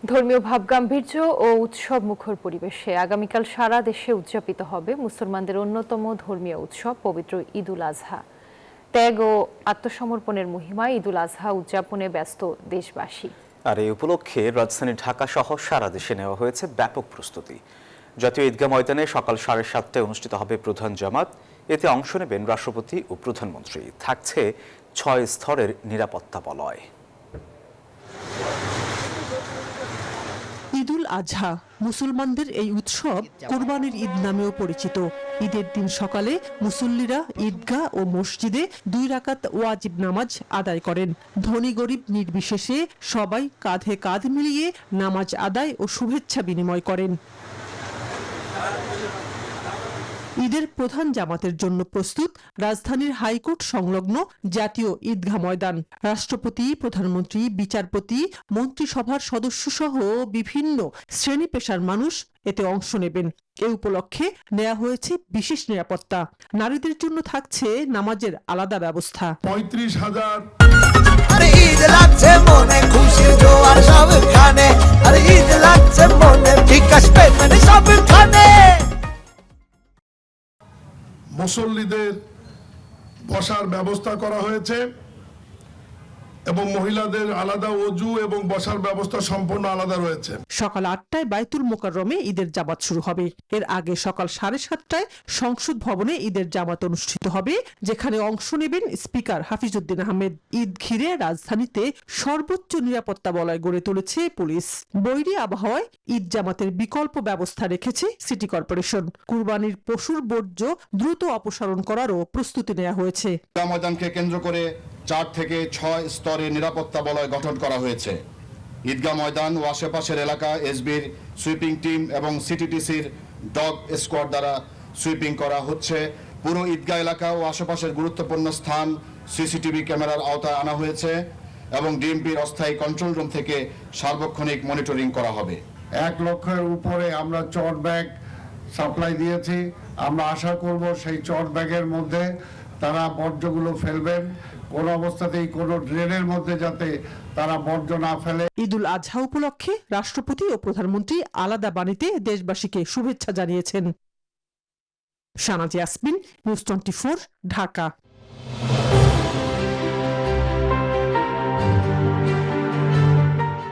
ধর্মীয় ভাবগাম্ভীর্য ও উৎসব মুখর পরিবেশে আগামীকাল সারা দেশে উদযাপিত হবে মুসলমানদের অন্যতম ধর্মীয় উৎসব পবিত্র ঈদুল আজহা। ত্যাগ ও আত্মসমর্পণের মহিমায় ঈদুল আজহা উদযাপনে ব্যস্ত দেশবাসী। আর এই উপলক্ষে রাজধানী ঢাকা সহ সারা দেশে নেওয়া হয়েছে ব্যাপক প্রস্তুতি। জাতীয় ঈদগাহ ময়দানে সকাল 7:30টায় অনুষ্ঠিত হবে প্রধান জামাত। এতে অংশ নেবেন রাষ্ট্রপতি ও প্রধানমন্ত্রী। থাকছে 6 স্তরের নিরাপত্তা বলয়। ঈদুল আজহা মুসলমানদের এই উৎসব কোরবানির ঈদ নামেও পরিচিত। ঈদের দিন সকালে মুসল্লিরা ঈদগাহ ও মসজিদে 2 রাকাত ওয়াজিব নামাজ আদায় করেন। ধনী গরিব নির্বিশেষে সবাই কাঁধে কাঁধ মিলিয়ে নামাজ আদায় ও শুভেচ্ছা বিনিময় করেন। ঈদের প্রধান জামাতের জন্য প্রস্তুত রাজধানীর হাইকোর্ট সংলগ্ন জাতীয় ঈদগাহ ময়দান। রাষ্ট্রপতি, প্রধানমন্ত্রী, বিচারপতি, মন্ত্রিসভার সদস্য সহ বিভিন্ন শ্রেণী পেশার মানুষ এতে অংশ নেবেন। এ উপলক্ষে নেওয়া হয়েছে বিশেষ নিরাপত্তা। নারীদের জন্য থাকছে নামাজের আলাদা ব্যবস্থা। 35,000 ঈদ লাগছে মনে খুশি জোয়ার সবখানে, আর ঈদ লাগছে মনে বিকাশ পেমেন্ট সবখানে। মুসল্লিদের বসার ব্যবস্থা করা হয়েছে এবং মহিলাদের আলাদা ওযু এবং বসার ব্যবস্থা সম্পূর্ণ আলাদা রয়েছে। সকাল 8টায় বাইতুল মোকাররমে ঈদের জামাত শুরু হবে। এর আগে সকাল 7:30টায় সংসদ ভবনে ঈদের জামাত অনুষ্ঠিত হবে, যেখানে অংশ নেবেন স্পিকার হাফিজউদ্দিন আহমেদ। ঈদ ঘিরে রাজধানীতে সর্বোচ্চ নিরাপত্তা বলয় গড়ে তুলেছে পুলিশ। বৈরী আবহাওয়ায় ঈদ জামাতের বিকল্প ব্যবস্থা রেখেছে সিটি কর্পোরেশন। কুরবানির পশুর বর্জ্য দ্রুত অপসারণ করারও প্রস্তুতি নেওয়া হয়েছে। ময়দানকে কেন্দ্র করে 4 থেকে 6 স্তরে নিরাপত্তা বলয় গঠন করা হয়েছে। ঈদগাহ ময়দান ও আশেপাশের এলাকা এসবির সুইপিং টিম এবং সিটিটিসির ডগ স্কোয়াড দ্বারা সুইপিং করা হচ্ছে। পুরো ঈদগাহ এলাকা ও আশেপাশের গুরুত্বপূর্ণ স্থান সিসিটিভি ক্যামেরার আওতায় আনা হয়েছে এবং ডিএমপির অস্থায়ী কন্ট্রোল রুম থেকে সার্বক্ষণিক মনিটরিং করা হবে। 1 লক্ষের উপরে আমরা চট ব্যাগ সাপ্লাই দিয়েছি। আমরা আশা করব সেই চট ব্যাগের মধ্যে তারা বর্জ্যগুলো ফেলবেন। কোন অবস্থাতেই কোনো ড্রেনের মধ্যে যাতে তারা বর্জ্য না ফেলে। ঈদুল আজহা উপলক্ষে রাষ্ট্রপতি ও প্রধানমন্ত্রী আলাদা বাণীতে দেশবাসীকে শুভেচ্ছা জানিয়েছেন। শাহনাজ ইয়াসমিন, নিউজ 24, ঢাকা।